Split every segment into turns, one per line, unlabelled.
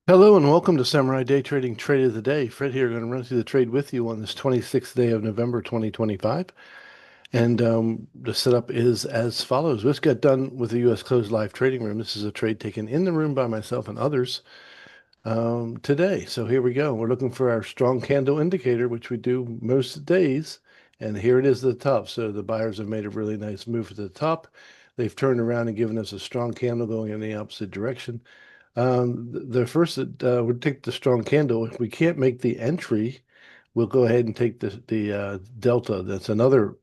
Hello and welcome to Samurai Day Trading Trade of the Day. Fred here, going to run through the trade with you on this 26th day of November 2025. And the setup is as follows. We just got done with the U.S. closed live trading room. This is a trade taken in the room by myself and others today. So here we go. We're looking for our strong candle indicator, which we do most days. And here it is at the top. So the buyers have made a really nice move to the top. They've turned around and given us a strong candle going in the opposite direction. The first would take the strong candle. If we can't make the entry, we'll go ahead and take the delta. That's another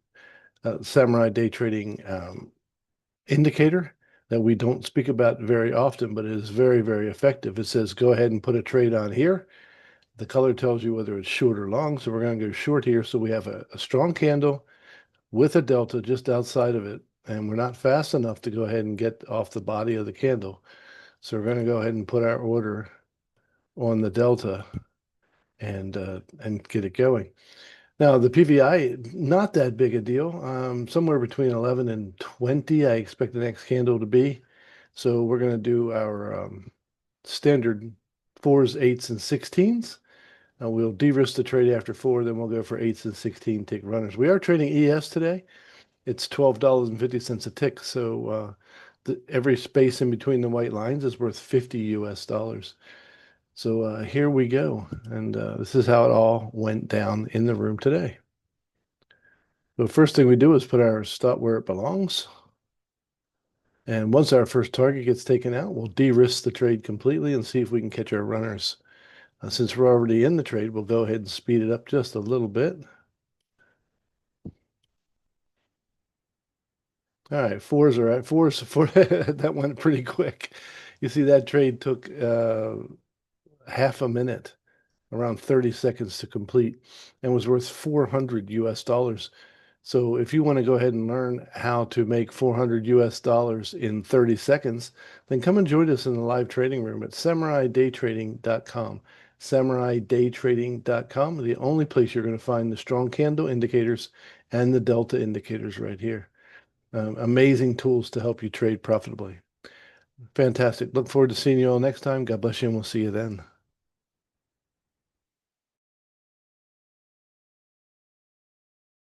Samurai day trading indicator that we don't speak about very often, but it is very, very effective. It says go ahead and put a trade on here. The color tells you whether it's short or long. So we're going to go short here. So we have a strong candle with a delta just outside of it. And we're not fast enough to go ahead and get off the body of the candle. So we're going to go ahead and put our order on the delta and get it going. Now the PVI, not that big a deal. Somewhere between 11 and 20, I expect the next candle to be. So we're going to do our standard fours, eights, and 16s. We'll de-risk the trade after four, then we'll go for eights and 16 tick runners. We are trading ES today. It's $12.50 a tick. So every space in between the white lines is worth 50 US dollars. So here we go. And this is how it all went down in the room today. The first thing we do is put our stop where it belongs. And once our first target gets taken out, we'll de-risk the trade completely and see if we can catch our runners. Since we're already in the trade, we'll go ahead and speed it up just a little bit. All right, fours are at fours. Four, that went pretty quick. You see that trade took half a minute, around 30 seconds to complete, and was worth 400 US dollars. So if you want to go ahead and learn how to make 400 US dollars in 30 seconds, then come and join us in the live trading room at samuraidaytrading.com. Samuraidaytrading.com, the only place you're going to find the strong candle indicators and the delta indicators right here. Amazing tools to help you trade profitably. Fantastic. Look forward to seeing you all next time. God bless you, and we'll see you then.